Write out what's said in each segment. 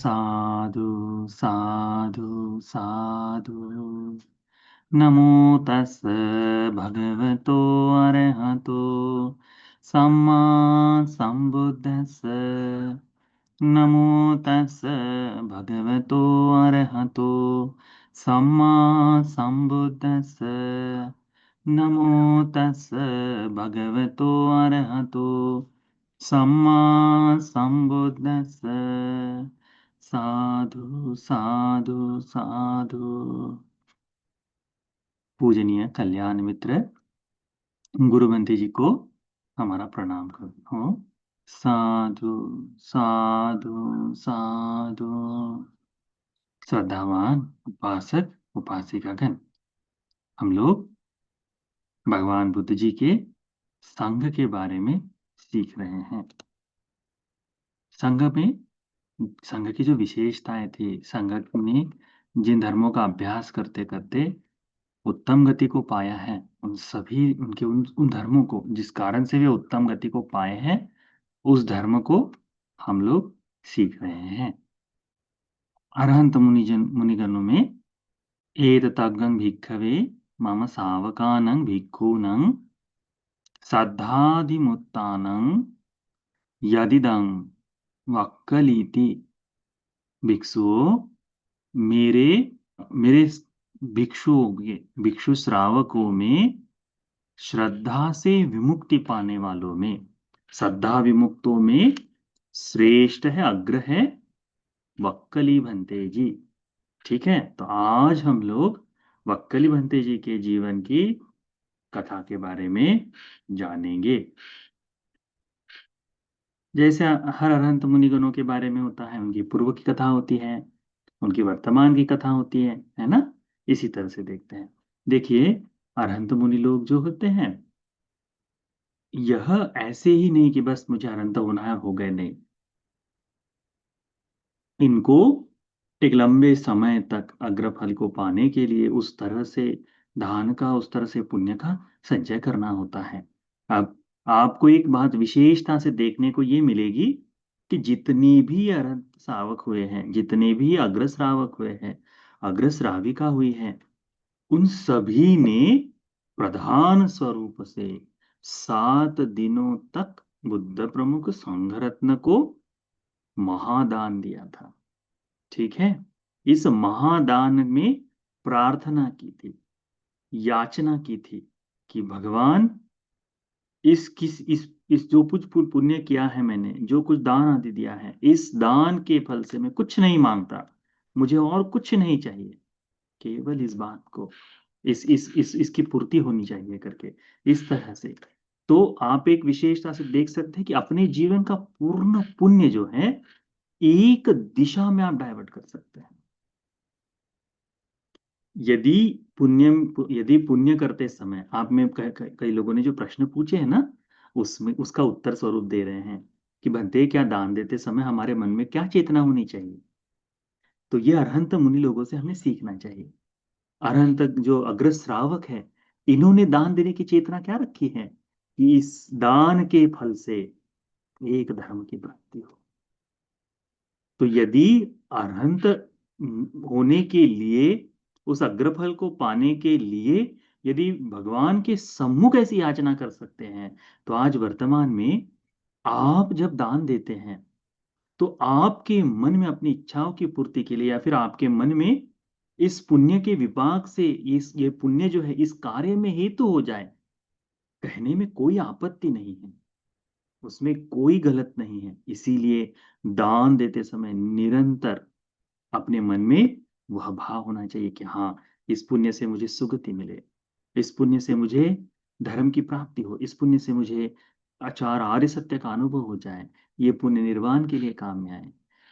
साधु साधु साधु। नमो तस् भगवतो अरहतो सम्मा सम्बुद्धस्स। नमो तस् भगवतो अरहतो सम्मा सम्बुद्धस्स। नमो तस् भगवतो अरहतो सम्मा सम्बुद्धस्स। साधु साधु साधु। पूजनीय कल्याण मित्र गुरुबंती जी को हमारा प्रणाम करो। साधु साधु साधु। श्रद्धावान उपासक उपासिकागण, हम लोग भगवान बुद्ध जी के संघ के बारे में सीख रहे हैं। संघ की जो विशेषताएं थी, संघ में जिन धर्मों का अभ्यास करते करते उत्तम गति को पाया है, उन सभी उन धर्मों को, जिस कारण से वे उत्तम गति को पाए हैं, उस धर्म को हम लोग सीख रहे हैं। अरहंत मुनिगणों में एततग्गं भिक्खवे मम सावकानं भिक्खूनं साद्धादिमुत्तानं यदिदं वक्कलीति। भिक्षुओं, मेरे मेरे भिक्षु श्रावकों में श्रद्धा से विमुक्ति पाने वालों में, श्रद्धा विमुक्तों में श्रेष्ठ है, अग्र है वक्कली भंते जी। ठीक है, तो आज हम लोग वक्कली भंते जी के जीवन की कथा के बारे में जानेंगे। जैसे हर अरहंत मुनिगणों के बारे में होता है, उनकी पूर्व की कथा होती है, उनकी वर्तमान की कथा होती है ना। इसी तरह से देखते हैं। देखिए, अरहंत मुनि लोग जो होते हैं, यह ऐसे ही नहीं कि बस मुझे अरहंत होना है, हो गए, नहीं। इनको एक लंबे समय तक अग्रफल को पाने के लिए उस तरह से दान का, उस तरह से पुण्य का संचय करना होता है। अब आपको एक बात विशेषता से देखने को ये मिलेगी कि जितनी भी अरहंत श्रावक हुए हैं, जितने भी अग्र श्रावक हुए हैं, अग्र श्राविका हुई है, उन सभी ने प्रधान स्वरूप से 7 दिनों तक बुद्ध प्रमुख संघ रत्न को महादान दिया था। ठीक है, इस महादान में प्रार्थना की थी, याचना की थी कि भगवान, इस जो कुछ पुण्य किया है मैंने, जो कुछ दान आदि दिया है, इस दान के फल से मैं कुछ नहीं मांगता, मुझे और कुछ नहीं चाहिए, केवल इस बात को, इसकी पूर्ति होनी चाहिए करके, इस तरह से। तो आप एक विशेषता से देख सकते हैं कि अपने जीवन का पूर्ण पुण्य जो है, एक दिशा में आप डाइवर्ट कर सकते हैं। यदि यदि पुण्य करते समय आप में कई लोगों ने जो प्रश्न पूछे हैं ना, उसमें उसका उत्तर स्वरूप दे रहे हैं कि भंते, क्या दान देते समय हमारे मन में क्या चेतना होनी चाहिए। तो ये अरहंत मुनि लोगों से हमें सीखना चाहिए। अरहंत जो अग्र श्रावक है, इन्होंने दान देने की चेतना क्या रखी है कि इस दान के फल से एक धर्म की प्राप्ति हो। तो यदि अरहंत होने के लिए, उस अग्रफल को पाने के लिए, यदि भगवान के सम्मुख ऐसी याचना कर सकते हैं, तो आज वर्तमान में आप जब दान देते हैं, तो आपके मन में अपनी इच्छाओं की पूर्ति के लिए, या फिर आपके मन में इस पुण्य के विपाक से ये पुण्य जो है इस कार्य में हेतु हो जाए, कहने में कोई आपत्ति नहीं है, उसमें कोई गलत नहीं है। इसीलिए दान देते समय निरंतर अपने मन में वह भाव होना चाहिए कि हाँ, इस पुण्य से मुझे सुगति मिले, इस पुण्य से मुझे धर्म की प्राप्ति हो, इस पुण्य से मुझे आचार आर्य सत्य का अनुभव हो जाए, ये पुण्य निर्वाण के लिए काम में आए,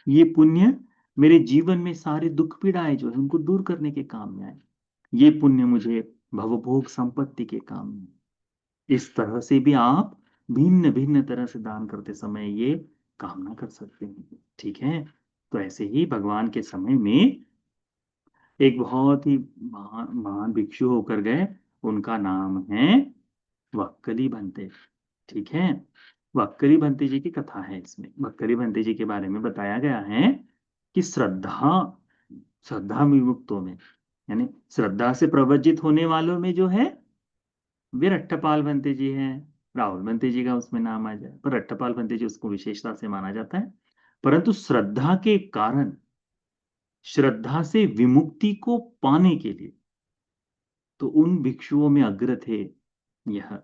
ये पुण्य मेरे जीवन में सारे दुख पीड़ाएं जो है उनको दूर करने के काम में आए, ये पुण्य मुझे भवभोग संपत्ति के काम में। इस तरह से भी आप भिन्न भिन्न तरह से दान करते समय ये कामना कर सकते हैं। ठीक है, तो ऐसे ही भगवान के समय में एक बहुत ही महान महान भिक्षु होकर गए, उनका नाम है वक्कली भंते। ठीक है, वक्कली भंते जी की कथा है। इसमें वक्कली भंते जी के बारे में बताया गया है कि श्रद्धा श्रद्धा विमुक्तों में, यानी श्रद्धा से प्रवज्जित होने वालों में जो है वे रट्टपाल बनते जी हैं। राहुल बनते जी का उसमें नाम आ जाए, पर रट्टपाल बनते जी उसको विशेषता से माना जाता है। परंतु श्रद्धा के कारण, श्रद्धा से विमुक्ति को पाने के लिए, तो उन भिक्षुओं में अग्र थे यह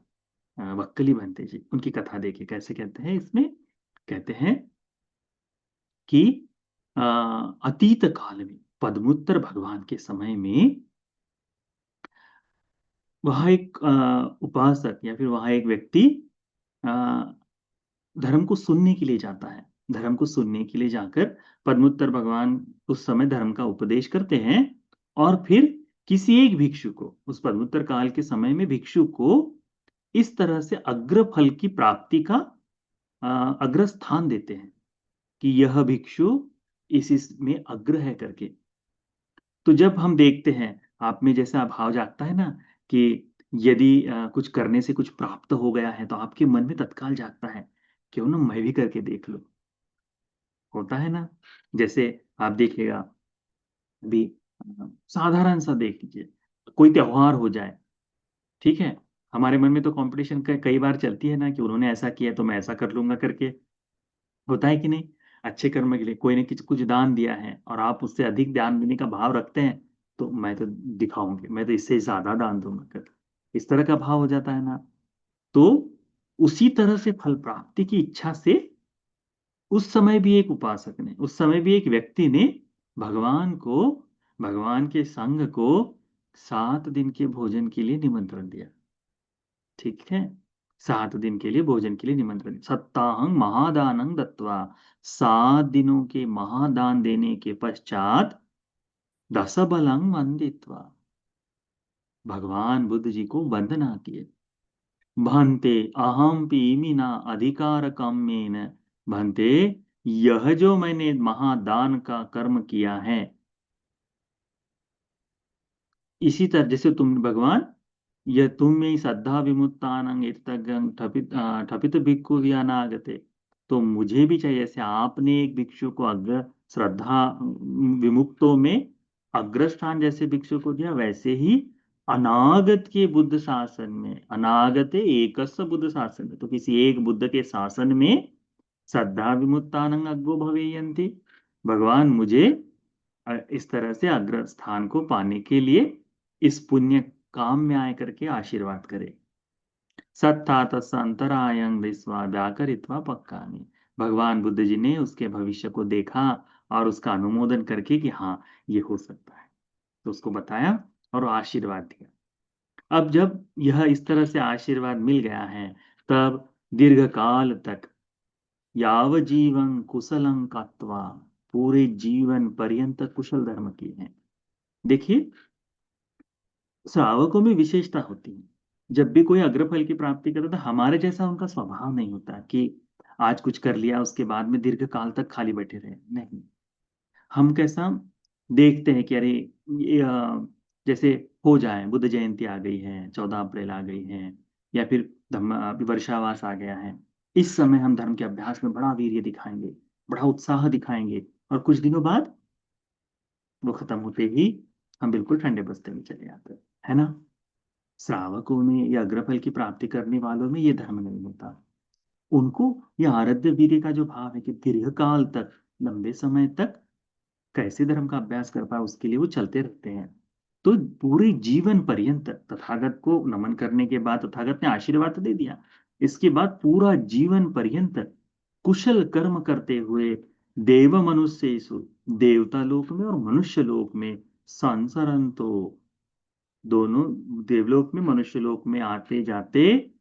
वक्कली बनते जी। उनकी कथा देखिए कैसे कहते हैं इसमें। कहते हैं कि अ, अतीत काल में पद्मुत्तर भगवान के समय में वहां एक उपासक या फिर वहां एक व्यक्ति अ, धर्म को सुनने के लिए जाता है। धर्म को सुनने के लिए जाकर पद्मुत्तर भगवान उस समय धर्म का उपदेश करते हैं, और फिर किसी एक भिक्षु को, उस पद्मुत्तर काल के समय में भिक्षु को इस तरह से अग्र फल की प्राप्ति का अग्र स्थान देते हैं कि यह भिक्षु इसमें अग्र है करके। तो जब हम देखते हैं, आप में जैसा भाव जागता है ना कि यदि कुछ करने से कुछ प्राप्त हो गया है, तो आपके मन में तत्काल जागता है क्यों ना मैं भी करके देख लूं। होता है ना। जैसे आप देखिएगा अभी, साधारण सा देख लीजिए, कोई त्योहार हो जाए, ठीक है, हमारे मन में तो कंपटीशन कई बार चलती है ना कि उन्होंने ऐसा किया तो मैं ऐसा कर लूंगा करके। होता है कि नहीं। अच्छे कर्म के लिए कोई ने कुछ कुछ दान दिया है और आप उससे अधिक दान देने का भाव रखते हैं, तो मैं तो दिखाऊंगी, मैं तो इससे ज्यादा दान दूंगा कर, इस तरह का भाव हो जाता है ना। तो उसी तरह से फल प्राप्ति की इच्छा से उस समय भी एक उपासक ने, उस समय भी एक व्यक्ति ने भगवान को, भगवान के संघ को 7 दिन के भोजन के लिए निमंत्रण दिया। ठीक है, 7 दिन के लिए भोजन के लिए निमंत्रण। सत्ताहं महादानं दत्वा, 7 दिनों के महादान देने के पश्चात दशबलं वंदित्वा, भगवान बुद्ध जी को वंदना किए। भन्ते अहम पीमिना अधिकार काम्येन, भन्ते यह जो मैंने महादान का कर्म किया है, इसी तरह जैसे तुम भगवान, यह तुम में श्रद्धा विमुक्तानंग एतगं ठपित भिक्खु अनागते, तो मुझे भी चाहिए, जैसे आपने एक भिक्षु को अग्र श्रद्धा विमुक्तों में अग्रस्थान जैसे भिक्षु को दिया, वैसे ही अनागत के बुद्ध शासन में, अनागत एकस्य बुद्ध शासन में, तो किसी एक बुद्ध के शासन में श्रद्धा विमुक्तानंग अग्गो भवेयन्ति, भगवान मुझे इस तरह से अग्र स्थान को पाने के लिए इस पुण्य काम में आए करके आशीर्वाद करे। सत्ता तस् अंतरायं दृष्ट्वा व्याकरित्वा पक्कानि, भगवान बुद्ध जी ने उसके भविष्य को देखा और उसका अनुमोदन करके कि हाँ ये हो सकता है, तो उसको बताया और आशीर्वाद दिया। अब जब यह इस तरह से आशीर्वाद मिल गया है, तब दीर्घ काल तक याव जीवन कुशलं कात्वा, पूरे जीवन पर्यंत कुशल धर्म किए हैं। देखिए, श्रावकों में विशेषता होती है। जब भी कोई अग्रफल की प्राप्ति करता है, हमारे जैसा उनका स्वभाव नहीं होता कि आज कुछ कर लिया उसके बाद में दीर्घ काल तक खाली बैठे रहे, नहीं। हम कैसा देखते हैं कि अरे ये जैसे हो जाए, बुद्ध जयंती आ गई है, 14 अप्रैल आ गई है, या फिर धम्म अभी वर्षावास आ गया है, इस समय हम धर्म के अभ्यास में बड़ा वीर्य दिखाएंगे, बड़ा उत्साह दिखाएंगे, और कुछ दिनों बाद वो खत्म होते ही हम बिल्कुल ठंडे बस्ते में चले जाते हैं, है ना। श्रावकों में या अग्रफल की प्राप्ति करने वालों में ये धर्म नहीं होता। उनको ये आराध्य वीर्य का जो भाव है कि दीर्घकाल तक, लंबे समय तक कैसे धर्म का अभ्यास कर पाए, उसके लिए वो चलते रहते हैं। तो पूरे जीवन पर्यंत तथागत को नमन करने के बाद तथागत ने आशीर्वाद तो दे दिया, इसके बाद पूरा जीवन पर्यंत कुशल कर्म करते हुए देव मनुष्येषु, देवता लोक में और मनुष्य लोक में संसरंतो, दोनों देवलोक में मनुष्य लोक में आते जाते,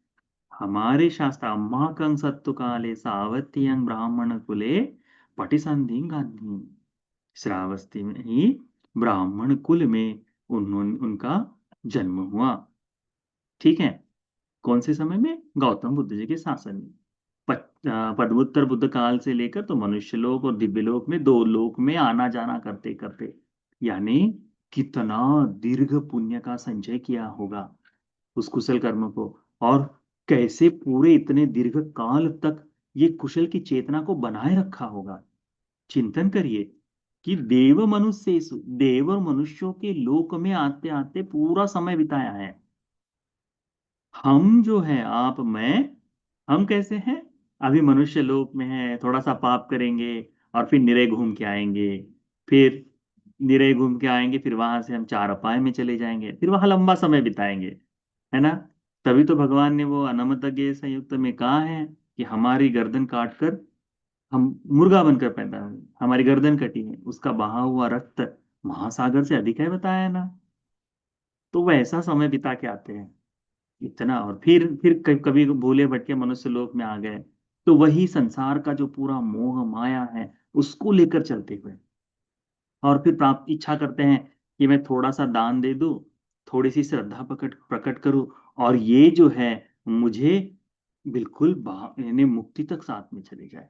हमारे शास्त्र अम्माकं सत्तु काले सावत्यं ब्राह्मण कुले पटिसंधि गांधी, श्रावस्ती में ही ब्राह्मण कुल में उन्होंने उनका जन्म हुआ। ठीक है, कौन से समय में? गौतम बुद्ध जी के शासन में। पदव्युत्तर बुद्ध काल से लेकर तो मनुष्य लोक और दिव्य लोक में, दो लोक में आना जाना करते करते, यानी कितना दीर्घ पुण्य का संचय किया होगा उस कुशल कर्म को, और कैसे पूरे इतने दीर्घ काल तक ये कुशल की चेतना को बनाए रखा होगा। चिंतन करिए कि देव और मनुष्यों के लोक में आते आते पूरा समय बिताया है। हम जो है, आप मैं, हम कैसे हैं? अभी मनुष्य लोक में है, थोड़ा सा पाप करेंगे और फिर निरे घूम के आएंगे। फिर निरे घूम के आएंगे, फिर वहां से हम चार अपाय में चले जाएंगे, फिर वहां लंबा समय बिताएंगे, है ना? तभी तो भगवान ने वो अनमतज्ञ संयुक्त में कहा है कि हमारी गर्दन काट कर हम मुर्गा बनकर पैदा हुए, हमारी गर्दन कटी है, उसका बहा हुआ रक्त महासागर से अधिक है, बताया ना? तो वैसा समय बिता के आते हैं इतना, और फिर कभी भूले भटके मनुष्य लोक में आ गए, तो वही संसार का जो पूरा मोह माया है उसको लेकर चलते हुए, और फिर प्राप्त इच्छा करते हैं कि मैं थोड़ा सा दान दे दूं, थोड़ी सी श्रद्धा प्रकट प्रकट करूं, और ये जो है मुझे बिल्कुल यानी मुक्ति तक साथ में चले जाए।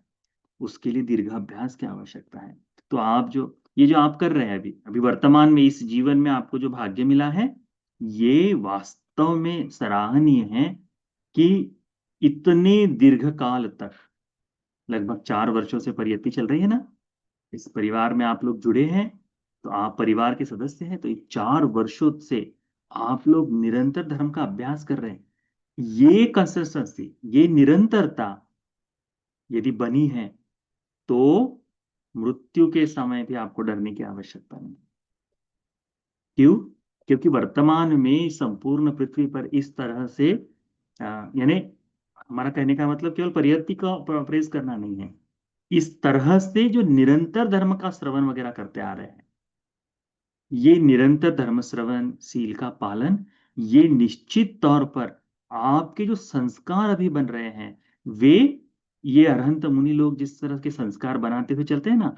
उसके लिए दीर्घाभ्यास की आवश्यकता है। तो आप जो ये जो आप कर रहे हैं अभी अभी वर्तमान में इस जीवन में आपको जो भाग्य मिला है, ये वास्तव में सराहनीय है कि इतने दीर्घ काल तक, लगभग 4 वर्षों से परियति चल रही है ना, इस परिवार में आप लोग जुड़े हैं, तो आप परिवार के सदस्य हैं, तो ये 4 वर्षों से आप लोग निरंतर धर्म का अभ्यास कर रहे हैं। ये कंसिस्टेंसी, ये निरंतरता यदि बनी है, तो मृत्यु के समय भी आपको डरने की आवश्यकता नहीं। क्यों? क्योंकि वर्तमान में संपूर्ण पृथ्वी पर इस तरह से यानी हमारा कहने का मतलब केवल परियति का प्रेस करना नहीं है, इस तरह से जो निरंतर धर्म का श्रवण वगैरह करते आ रहे हैं, ये निरंतर धर्म श्रवण, शील का पालन, ये निश्चित तौर पर आपके जो संस्कार अभी बन रहे हैं, वे ये अरहंत मुनि लोग जिस तरह के संस्कार बनाते हुए चलते हैं ना,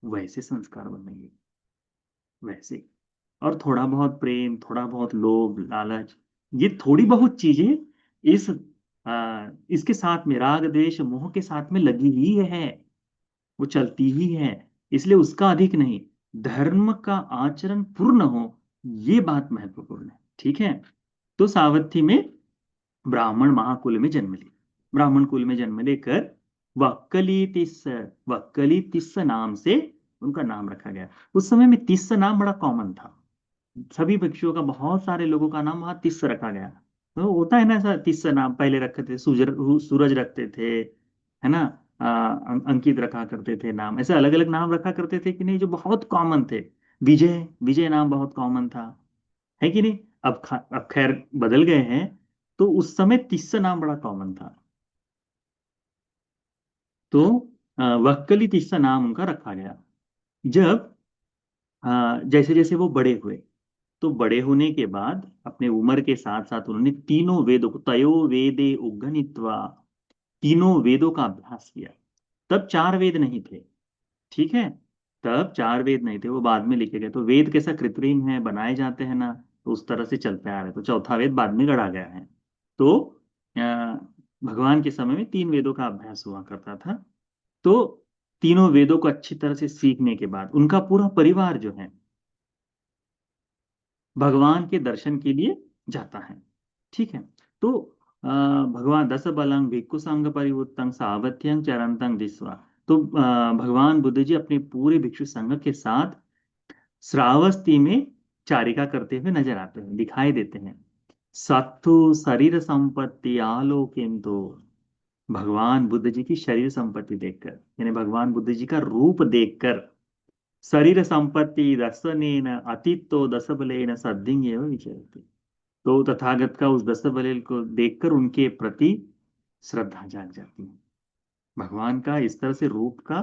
वैसे संस्कार बनेंगे, वैसे। और थोड़ा बहुत प्रेम, थोड़ा बहुत लोभ लालच, ये थोड़ी बहुत चीजें इसके साथ में राग द्वेष मोह के साथ में लगी ही है, वो चलती ही है, इसलिए उसका अधिक नहीं। धर्म का आचरण पूर्ण हो, ये बात महत्वपूर्ण है, ठीक है? तो सावथी में ब्राह्मण महाकुल में जन्म ली, ब्राह्मण कुल में जन्म लेकर वक्कली तिस्स नाम से उनका नाम रखा गया। उस समय में तिस्स नाम बड़ा कॉमन था, सभी भिक्षुओं का, बहुत सारे लोगों का नाम वहां तिस्स रखा गया। तो होता है ना ऐसा, तिस्स नाम पहले रखते थे, सूरज रखते थे, है ना? अंकित रखा करते थे नाम, ऐसे अलग अलग नाम रखा करते थे कि नहीं, जो बहुत कॉमन थे। विजय, विजय नाम बहुत कॉमन था, है कि नहीं? अब खैर बदल गए हैं, तो उस समय तिस्स नाम बड़ा कॉमन था। तो वक्कली तिस्स नाम उनका रखा गया। जब जैसे जैसे वो बड़े हुए, तो बड़े होने के बाद अपने उम्र के साथ साथ उन्होंने तीनों वेदों को, तयो वेदे उग्गनित्वा, तीनों वेदों का अभ्यास किया। तब 4 वेद नहीं थे, ठीक है? तब 4 वेद नहीं थे, वो बाद में लिखे गए। तो वेद कैसा कृत्रिम है, बनाए जाते हैं ना, तो उस तरह से चलते आ रहे, तो चौथा वेद बाद में गढ़ा गया है। तो अ, भगवान के समय में 3 वेदों का अभ्यास हुआ करता था। तो तीनों वेदों को अच्छी तरह से सीखने के बाद उनका पूरा परिवार जो है भगवान के दर्शन के लिए जाता है, ठीक है? तो भगवान दस बलं भिक्खु संघ परिवुत्तंग सावध्यं चरंतंग दिस्वा। तो भगवान बुद्ध जी अपने पूरे भिक्षु संघ के साथ श्रावस्ती में चारिका करते हुए नजर आते हैं, दिखाई देते हैं। सत्तु शरीर संपत्ति आलोकिंतो, भगवान बुद्ध जी की शरीर संपत्ति देखकर, यानी भगवान बुद्ध जी का रूप देखकर, शरीर संपत्ति दर्शनेन अतीतो दस बलेन सद्धिंग एवं विचरति। तो तथागत का उस दस बल को देखकर उनके प्रति श्रद्धा जाग जाती है। भगवान का इस तरह से रूप का,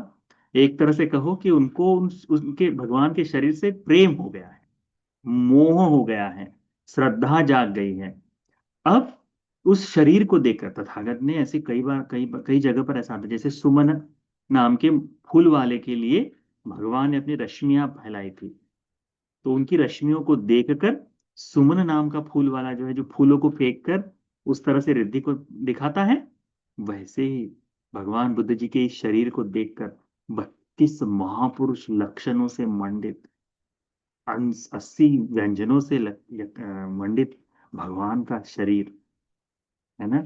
एक तरह से कहो कि उनको उनके भगवान के शरीर से प्रेम हो गया है, मोह हो गया है, श्रद्धा जाग गई है। अब उस शरीर को देखकर तथागत ने ऐसे कई जगह पर ऐसा आता है, जैसे सुमन नाम के फूल वाले के लिए भगवान ने अपनी रश्मियां फैलाई थी, तो उनकी रश्मियों को देखकर सुमन नाम का फूल वाला जो है, जो फूलों को फेंक कर उस तरह से रिद्धि को दिखाता है, वैसे ही भगवान बुद्ध जी के इस शरीर को देखकर 32 महापुरुष लक्षणों से मंडित, 80 व्यंजनों से मंडित भगवान का शरीर, है ना,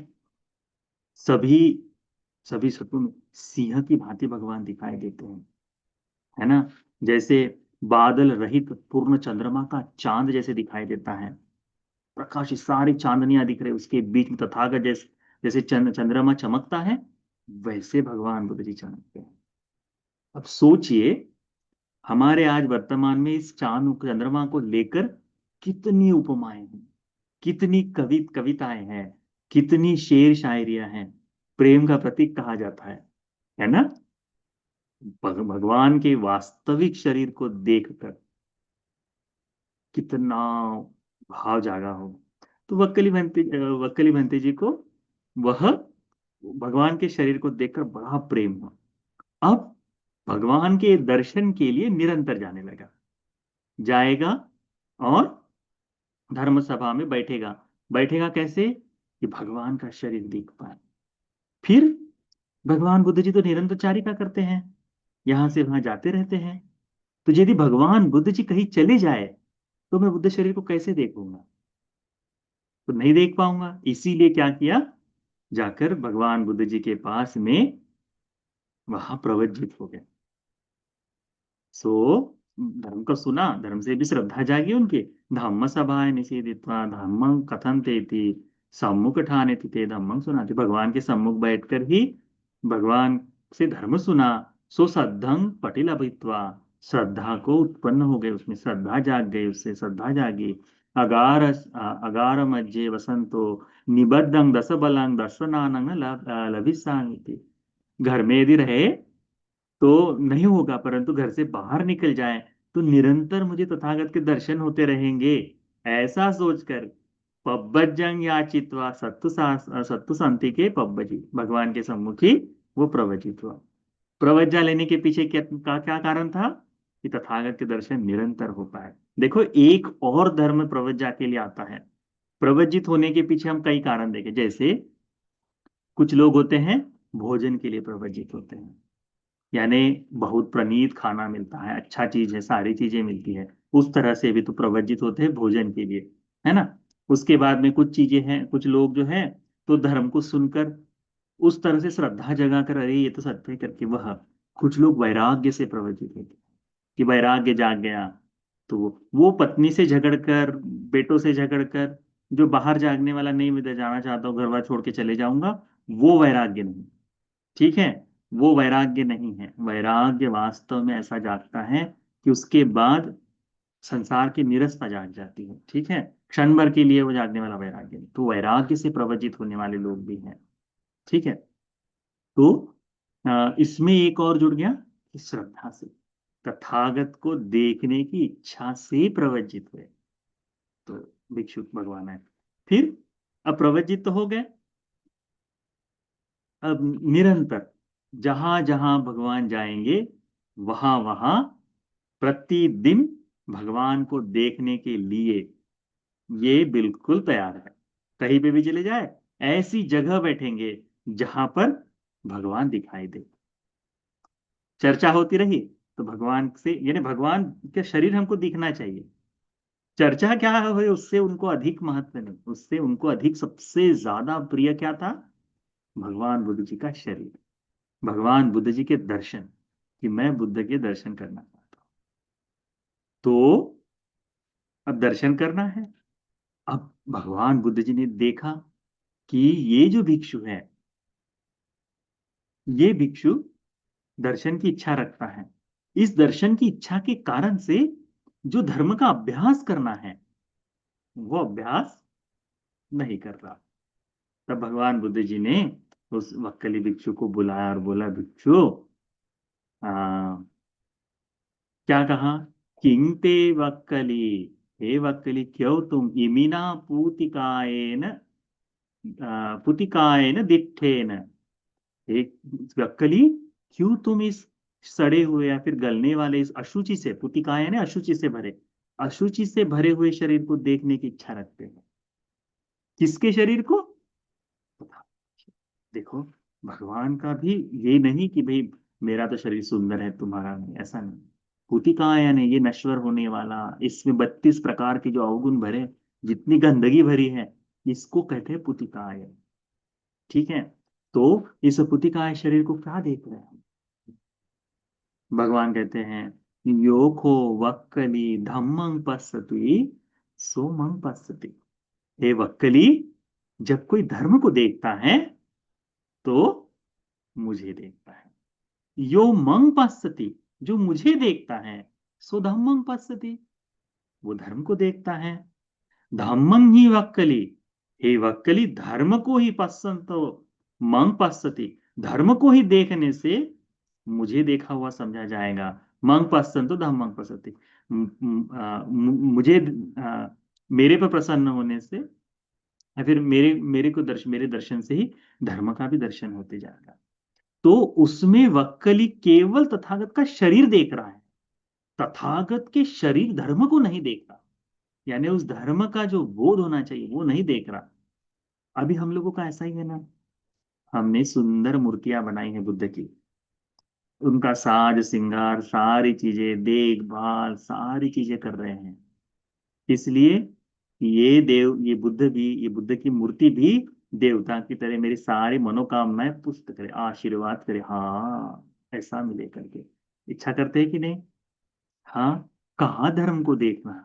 सभी सभी सतुन सिंह की भांति भगवान दिखाई देते हैं, है ना? जैसे बादल रहित पूर्ण चंद्रमा का चांद जैसे दिखाई देता है, प्रकाश सारी चांदनियां दिख रही, उसके बीच में तथागत जैसे जैसे चंद्रमा चमकता है, वैसे भगवान बुद्ध जी चमकते हैं। अब सोचिए, हमारे आज वर्तमान में इस चांद चंद्रमा को लेकर कितनी उपमाएं हैं, कितनी कविताएं हैं, कितनी शेर शायरियां हैं, प्रेम का प्रतीक कहा जाता है ना। भगवान के वास्तविक शरीर को देखकर कितना भाव जागा हो। तो वक्कली भंते जी को वह भगवान के शरीर को देखकर बड़ा प्रेम हुआ। अब भगवान के दर्शन के लिए निरंतर जाने लगा, जाएगा और धर्म सभा में बैठेगा। बैठेगा कैसे कि भगवान का शरीर दिख पाए। फिर भगवान बुद्ध जी तो निरंतर चारिका करते हैं, यहां से वहां जाते रहते हैं। तो यदि भगवान बुद्ध जी कहीं चले जाए तो मैं बुद्ध शरीर को कैसे देखूंगा? तो नहीं देख पाऊंगा। इसीलिए क्या किया, जाकर भगवान बुद्ध जी के पास में वहां प्रवज्जित हो गए। सो धर्म को सुना, धर्म से भी श्रद्धा जागी उनकी। धम्म सभाए निषेधित्वा धम्मं कथन्ते इति सम्मुख ठाने ते धम्मं सुनाते। भगवान के सम्मुख बैठकर ही भगवान से धर्म सुना। सो सद्धं पटिल अभित्वा, श्रद्धा को उत्पन्न हो गए, उसमें श्रद्धा जाग गई, उससे श्रद्धा जागी। अगार अगार मज्जे वसंतो निबद्धं दस बलं दर्शनानं लभिस्सामिति। घर में यदि रहे तो नहीं होगा, परंतु घर से बाहर निकल जाए तो निरंतर मुझे तथागत के दर्शन होते रहेंगे, ऐसा सोचकर पब्बजंग याचित्वा सत्तु शांति के पब्बजी, भगवान के सम्मुख ही वो प्रवचित हुआ। प्रवज्जा लेने के पीछे क्या कारण था कि तथागत के दर्शन निरंतर हो पाए। देखो, एक और धर्म प्रवज्जा के लिए आता है। प्रवज्जित होने के पीछे हम कई कारण देखें। जैसे कुछ लोग होते हैं भोजन के लिए प्रवज्जित होते हैं, यानी बहुत प्रनीत खाना मिलता है, अच्छा चीज है, सारी चीजें मिलती है, उस तरह से भी तो प्रवज्जित होते हैं भोजन के लिए, है ना। उसके बाद में कुछ चीजें हैं, कुछ लोग जो है तो धर्म को सुनकर उस तरह से श्रद्धा जगा कर, अरे ये तो सत्य है करके वह। कुछ लोग वैराग्य से प्रवज्जित होते हैं कि वैराग्य जाग गया, तो वो पत्नी से झगड़कर, बेटों से झगड़कर, जो बाहर जागने वाला नहीं, मैं जाना चाहता हूँ, घर बार छोड़ के चले जाऊंगा, वो वैराग्य नहीं। ठीक है, वो वैराग्य नहीं है। वैराग्य वास्तव में ऐसा जागता है कि उसके बाद संसार की निरसता जाग जाती है। ठीक है, क्षण भर के लिए वो जागने वाला वैराग्य नहीं। तो वैराग्य से प्रवचित होने वाले लोग भी हैं। ठीक है, तो इसमें एक और जुड़ गया कि श्रद्धा से, तथागत को देखने की इच्छा से प्रवचित हुए, तो भिक्षु भगवान है। फिर अब प्रवचित तो हो गए, अब निरंतर जहां जहां भगवान जाएंगे वहां वहां प्रतिदिन भगवान को देखने के लिए ये बिल्कुल तैयार है। कहीं पे भी चले जाए, ऐसी जगह बैठेंगे जहां पर भगवान दिखाई दे। चर्चा होती रही तो भगवान से, यानी भगवान के शरीर हमको दिखना चाहिए। चर्चा क्या है उससे उनको अधिक महत्व नहीं, उससे उनको अधिक सबसे ज्यादा प्रिय क्या था, भगवान बुद्ध जी का शरीर, भगवान बुद्ध जी के दर्शन, कि मैं बुद्ध के दर्शन करना चाहता हूं। तो अब दर्शन करना है। अब भगवान बुद्ध जी ने देखा कि ये जो भिक्षु है, ये भिक्षु दर्शन की इच्छा रखता है। इस दर्शन की इच्छा के कारण से जो धर्म का अभ्यास करना है वो अभ्यास नहीं कर रहा। तब भगवान बुद्ध जी ने उस वक्कली भिक्षु को बुलाया और बोला, भिक्षु आ, क्या कहा, किंग ते वक्कली, हे वक्कली, क्यों तुम इमिना पूतिकायेन पुतिकायेन दिट्ठेन, एक वक्कली, क्यों तुम इस सड़े हुए या फिर गलने वाले इस अशुचि से, पुतिकायेन अशुचि से भरे, अशुचि से भरे हुए शरीर को देखने की इच्छा रखते हैं। किसके शरीर को? देखो, भगवान का भी ये नहीं कि भाई मेरा तो शरीर सुंदर है तुम्हारा नहीं, ऐसा नहीं। पुतिकायन है, ये नश्वर होने वाला, इसमें 32 प्रकार के जो अवगुण भरे, जितनी गंदगी भरी है, इसको कहते हैं पुतिकायन। ठीक है, तो इस पुतिकाय शरीर को क्या देख रहे हैं? भगवान कहते हैं योको वक्कली धम्मं पश्यति सोमं पश्यति। हे वक्कली, जब कोई धर्म को देखता है तो मुझे देखता है। यो मंग पश्यति, जो मुझे देखता है, सो धम्मं पश्यति, वो धर्म को देखता है। धम्मं ही वक्कली, हे वक्कली, धर्म को ही पश्यन्तो मंग पश्यति, धर्म को ही देखने से मुझे देखा हुआ समझा जाएगा। मंग पश्यन्तो धम्मं पश्यति, मुझे मेरे पर प्रसन्न होने से, या फिर मेरे दर्शन से ही धर्म का भी दर्शन होते जाएगा। तो उसमें वक्कली केवल तथागत का शरीर देख रहा है, तथागत के शरीर धर्म को नहीं देख रहा, यानी उस धर्म का जो बोध होना चाहिए वो नहीं देख रहा। अभी हम लोगों का ऐसा ही है ना, हमने सुंदर मूर्तियां बनाई हैं बुद्ध की, उनका साज श्रृंगार सारी चीजें देखभाल सारी चीजें कर रहे हैं, इसलिए ये बुद्ध भी, ये बुद्ध की मूर्ति भी देवता की तरह मेरी सारी मनोकामनाएं पुष्ट करे, आशीर्वाद करे, हाँ ऐसा मिले करके इच्छा करते हैं कि नहीं। हाँ, कहाँ धर्म को देखना।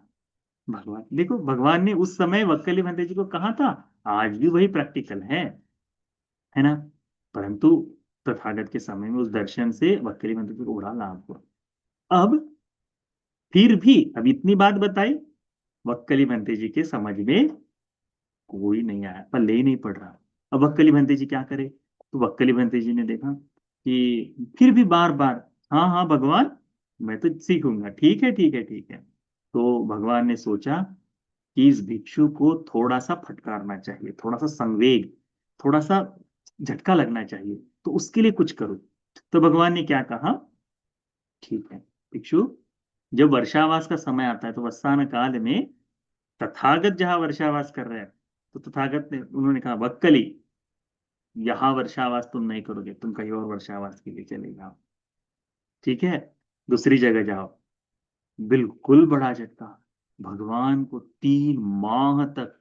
भगवान देखो, भगवान ने उस समय वक्कली महंत जी को कहा था, आज भी वही प्रैक्टिकल है ना। परंतु तथागत के समय में उस दर्शन से वक्कली महंत जी को बड़ा लाभ हुआ। अब फिर भी, अब इतनी बात बताई, वक्कली महंत जी के समझ में कोई नहीं आया, पल्ले ही नहीं पड़ रहा। अब वक्कली महंत जी क्या करे, तो वक्कली महंत जी ने देखा कि फिर भी बार बार, हाँ हाँ भगवान, मैं तो सीखूंगा, ठीक है ठीक है ठीक है। तो भगवान ने सोचा कि इस भिक्षु को थोड़ा सा फटकारना चाहिए, थोड़ा सा संवेग, थोड़ा सा झटका लगना चाहिए, तो उसके लिए कुछ करो। तो भगवान ने क्या कहा, ठीक है भिक्षु, जब वर्षावास का समय आता है तो वस्तान काल में तथागत जहां वर्षावास कर रहे हैं, तो तथागत ने, उन्होंने कहा वक्कली, यहां वर्षावास तुम नहीं करोगे, तुम कहीं और वर्षावास के लिए चले जाओ, ठीक है, दूसरी जगह जाओ। बिल्कुल बड़ा झटका, भगवान को 3 माह तक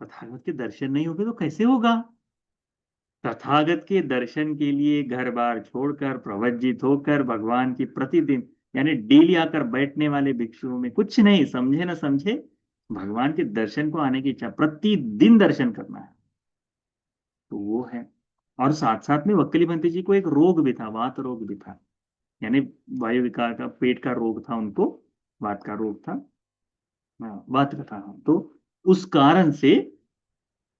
तथागत के दर्शन नहीं होंगे तो कैसे होगा। तथागत के दर्शन के लिए घर बार छोड़कर प्रवज्जित होकर भगवान की प्रतिदिन, यानी डेली आकर बैठने वाले भिक्षुओं में कुछ नहीं, समझे ना समझे, भगवान के दर्शन को आने की इच्छा, प्रतिदिन दर्शन करना है, तो वो है। और साथ साथ में वक्कली बंती जी को एक रोग भी था, वात रोग भी था, यानी वायु विकार का, पेट का रोग था उनको, वात का रोग था, हाँ, वात का था, हाँ। तो उस कारण से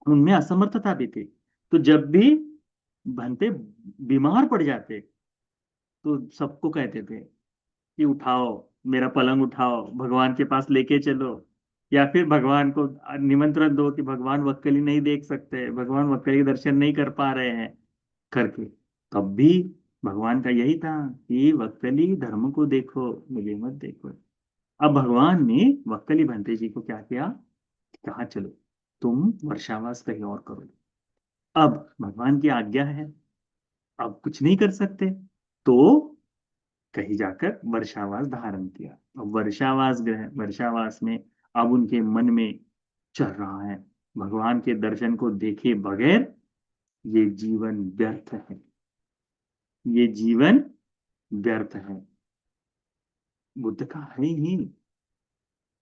उनमें असमर्थता भी थी। तो जब भी भंते बीमार पड़ जाते तो सबको कहते थे कि उठाओ, मेरा पलंग उठाओ, भगवान के पास लेके चलो, या फिर भगवान को निमंत्रण दो कि भगवान वक्कली नहीं देख सकते, भगवान वक्कली के दर्शन नहीं कर पा रहे हैं करके। तब भी भगवान का यही था कि वक्कली धर्म को देखो, मुझे मत देखो। अब भगवान ने वक्कली भंते जी को क्या किया, कहा चलो तुम वर्षावास कहीं और करो। अब भगवान की आज्ञा है, अब कुछ नहीं कर सकते, तो कहीं जाकर वर्षावास धारण किया। अब वर्षावास ग्रह, वर्षावास में अब उनके मन में चल रहा है, भगवान के दर्शन को देखे बगैर ये जीवन व्यर्थ है, ये जीवन व्यर्थ है। बुद्ध का है ही,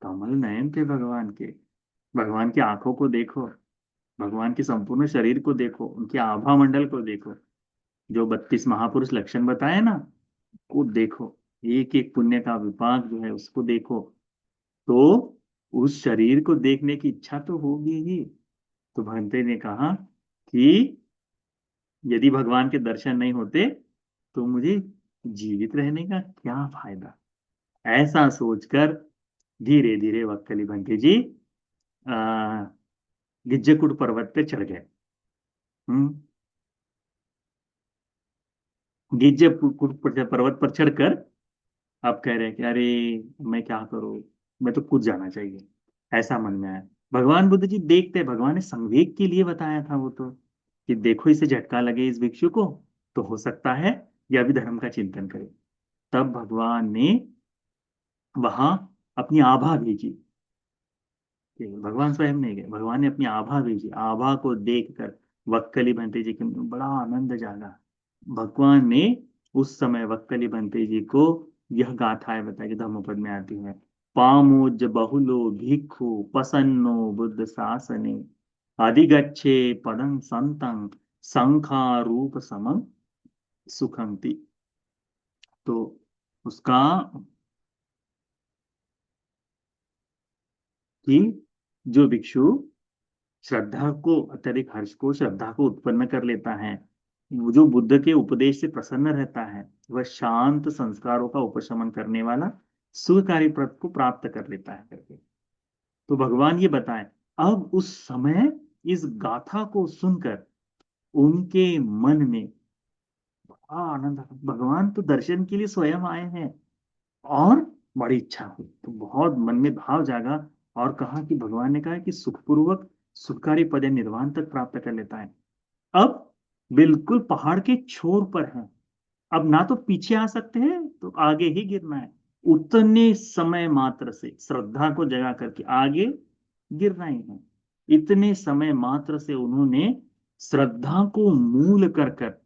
कमल नयन थे भगवान के, भगवान की आंखों को देखो, भगवान के संपूर्ण शरीर को देखो, उनके आभा मंडल को देखो, जो 32 महापुरुष लक्षण बताए ना, को देखो, एक एक पुण्य का विपाक जो है उसको देखो, तो उस शरीर को देखने की इच्छा तो होगी ही। तो भंते ने कहा कि यदि भगवान के दर्शन नहीं होते तो मुझे जीवित रहने का क्या फायदा। ऐसा सोचकर धीरे धीरे वक्कली भंते जी आ, गिज्जकूट पर्वत पे चढ़ गए। हम्म। गिज्जकूट पर्वत पर चढ़कर अब कह रहे हैं कि अरे मैं क्या करूं, मैं तो कूद जाना चाहिए, ऐसा मन में आया। भगवान बुद्ध जी देखते, भगवान ने संवेग के लिए बताया था वो तो, कि देखो इसे झटका लगे इस भिक्षु को, तो हो सकता है यह भी धर्म का चिंतन करे। तब भगवान ने वहां अपनी आभा भेजी, कि भगवान स्वयं नहीं गए, भगवान ने अपनी आभा भेजी, आभा को देखकर वक्कली बंते जी के मन में बड़ा आनंद जागा। भगवान ने उस समय वक्कली बंते जी को यह गाथाएं बताई जो धम्मपद में आती हैं। पामुज बहुलो भिक्खु पसन्नो बुद्ध शासने अधिगच्छे पदं संतं संखारूप समं सुखंति। तो उसका कि जो भिक्षु श्रद्धा को, अत्यधिक हर्ष को, श्रद्धा को उत्पन्न कर लेता है, वो जो बुद्ध के उपदेश से प्रसन्न रहता है, वह शांत संस्कारों का उपशमन करने वाला सुखकारी पद को प्राप्त कर लेता है करके। तो भगवान ये बताएं, अब उस समय इस गाथा को सुनकर उनके मन में बड़ा आनंद आ, भगवान तो दर्शन के लिए स्वयं आए हैं और बड़ी इच्छा हुई, तो बहुत मन में भाव जागा और कहा कि भगवान ने कहा कि सुखपूर्वक सुखकारी पद या निर्वाण तक प्राप्त कर लेता है। अब बिल्कुल पहाड़ के छोर पर है, अब ना तो पीछे आ सकते हैं तो आगे ही गिरना है। उतने समय मात्र से श्रद्धा को जगा करके आगे गिरना ही है। इतने समय मात्र से उन्होंने श्रद्धा को मूल कर कर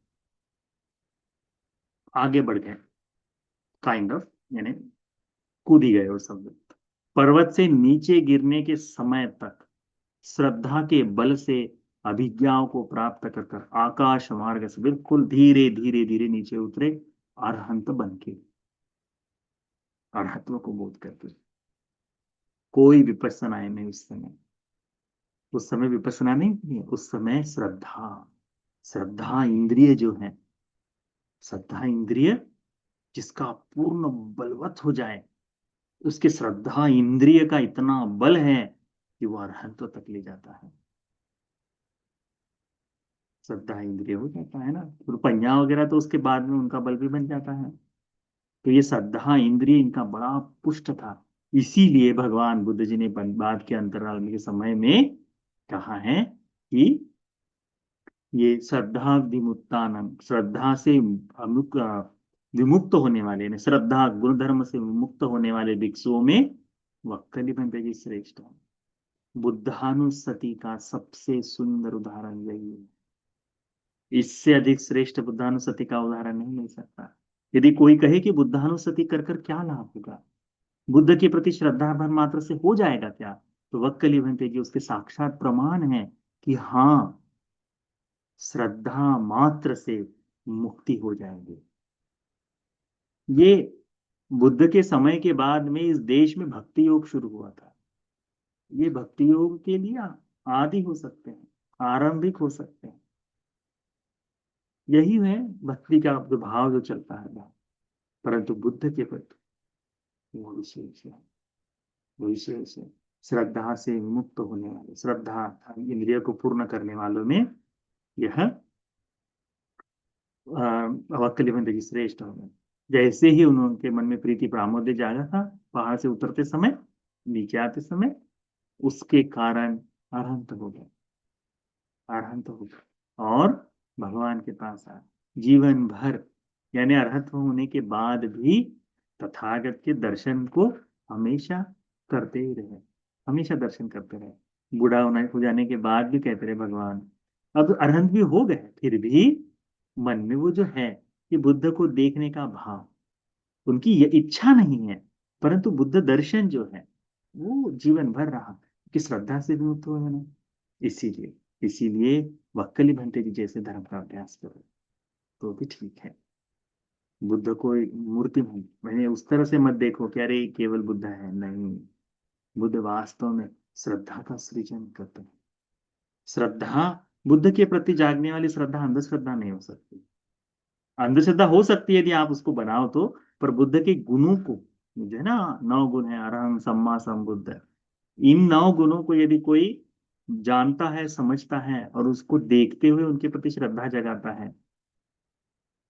आगे बढ़ गए, काइंड ऑफ, यानी कूद ही गए वो सब। पर्वत से नीचे गिरने के समय तक श्रद्धा के बल से अभिज्ञाओं को प्राप्त कर कर आकाश मार्ग से बिल्कुल धीरे धीरे धीरे नीचे उतरे, अरहंत बन के, अरहत्व को बोध करके। कोई विपස්සना नहीं उस समय, उस समय विपස්සना नहीं थी, उस समय श्रद्धा, श्रद्धा इंद्रिय जो है, श्रद्धा इंद्रिय जिसका पूर्ण बलवत हो जाए, उसके श्रद्धा इंद्रिय का इतना बल है कि वो अरहंत तक ले जाता है। श्रद्धा इंद्रिय हो जाता है ना, फिर पंजा वगैरह तो उसके बाद में उनका बल भी बन जाता है। तो ये श्रद्धा इंद्रिय इनका बड़ा पुष्ट था। इसीलिए भगवान बुद्ध जी ने बाद के अंतराल में के समय में कहा है कि ये श्रद्धा विमुक्तानम, श्रद्धा से विमुक्त होने वाले ने, श्रद्धा गुण धर्म से विमुक्त होने वाले भिक्षुओं में वक्कलिबंत जी श्रेष्ठ है। बुद्धानुස්සति का सबसे सुंदर उदाहरण यही है। इससे अधिक श्रेष्ठ बुद्धानुස්සति का उदाहरण नहीं मिल सकता। यदि कोई कहे कि बुद्धानुස්සति कर कर क्या लाभ होगा, बुद्ध के प्रति श्रद्धा भर मात्र से हो जाएगा क्या, तो वक्कलिबंत जी उसके साक्षात प्रमाण है कि हाँ, श्रद्धा मात्र से मुक्ति हो जाएगी। ये बुद्ध के समय के बाद में इस देश में भक्ति योग शुरू हुआ था। ये भक्ति योग के लिए आदि हो सकते हैं, आरंभिक हो सकते हैं। यही है भक्ति का जो भाव जो चलता है भाव। परंतु बुद्ध के प्रति वो विशेष है, वो विशेष है। श्रद्धा से मुक्त होने वाले, श्रद्धा इंद्रिय को पूर्ण करने वालों में यह वक्कलिबंत जी श्रेष्ठ हो गए। जैसे ही उनके मन में प्रीति प्रामोद्य जागा था पहाड़ से उतरते समय, नीचे आते समय, उसके कारण अरहंत हो गए, अरहंत हो गए और भगवान के पास आए जीवन भर। यानी अरहत होने के बाद भी तथागत के दर्शन को हमेशा करते ही रहे, हमेशा दर्शन करते रहे। बूढ़ा होने हो जाने के बाद भी कहते रहे भगवान, अब अरहंत भी हो गए फिर भी मन में वो जो है कि बुद्ध को देखने का भाव, उनकी ये इच्छा नहीं है, परंतु बुद्ध दर्शन जो है वो जीवन भर रहा कि श्रद्धा से विमुक्त हो ना। इसीलिए इसीलिए वक्कली भंते जी जैसे धर्म का अभ्यास करो तो भी ठीक है। बुद्ध को एक मूर्ति मैंने उस तरह से मत देखो कि अरे केवल बुद्ध है, नहीं। बुद्ध वास्तव में श्रद्धा का सृजन करते हैं। श्रद्धा, बुद्ध के प्रति जागने वाली श्रद्धा अंधश्रद्धा नहीं हो सकती। अंधश्रद्धा हो सकती है यदि आप उसको बनाओ तो, पर बुद्ध के गुणों को, जो है ना 9 गुण है, अरहं सम्मा संबुद्ध, इन 9 गुणों को यदि कोई जानता है, समझता है और उसको देखते हुए उनके प्रति श्रद्धा जगाता है,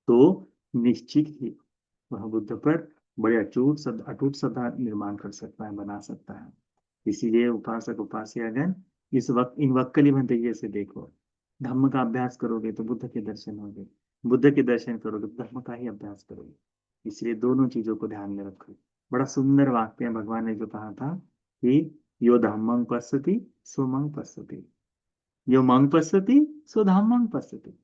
तो निश्चित ही वह बुद्ध पर बड़े अटूट श्रद्धा निर्माण कर सकता है, बना सकता है। इसीलिए उपासक उपास्यगण इस वक्त इन वक्कली भंते से देखो, धम्म का अभ्यास करोगे तो बुद्ध के दर्शन होंगे, बुद्ध के दर्शन करोगे तो धर्म का ही अभ्यास करोगे। इसलिए दोनों चीजों को ध्यान में रखो। बड़ा सुंदर वाक्य है भगवान ने जो कहा था कि यो धम्मं पश्यति सो मं पश्यति, यो मं पश्यति सो धम्मं पश्यति।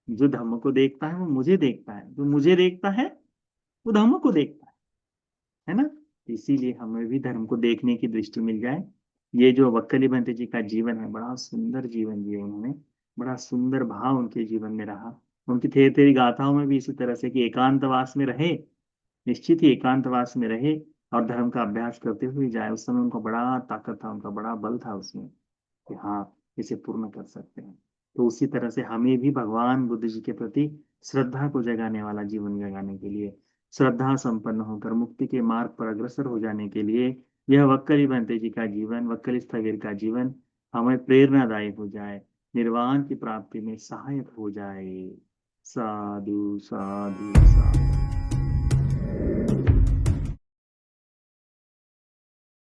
जो धम्म को देखता है वो मुझे देखता है, जो मुझे देखता है वो धम्म को देखता है। है ना। इसीलिए हमें भी धर्म को देखने की दृष्टि मिल जाए। ये जो वक्कली बंते जी का जीवन है, बड़ा सुंदर जीवन जिए उन्होंने, बड़ा सुंदर भाव उनके जीवन में रहा। उनकी तेरी तेरी गाथाओं में भी इसी तरह से कि एकांतवास में रहे, निश्चित ही एकांतवास में रहे और धर्म का अभ्यास करते हुए जाए। उस समय उनका बड़ा ताकत था, उनका बड़ा बल था उसमें कि हाँ, इसे पूर्ण कर सकते हैं। तो उसी तरह से हमें भी भगवान बुद्ध जी के प्रति श्रद्धा को जगाने वाला जीवन जगाने के लिए, श्रद्धा संपन्न होकर मुक्ति के मार्ग पर अग्रसर हो जाने के लिए, यह वक्कली बंते जी का जीवन, वक्कली स्थविर का जीवन हमें प्रेरणादायी हो जाए, निर्वाण की प्राप्ति में सहायक हो जाए। साधु साधु साधु।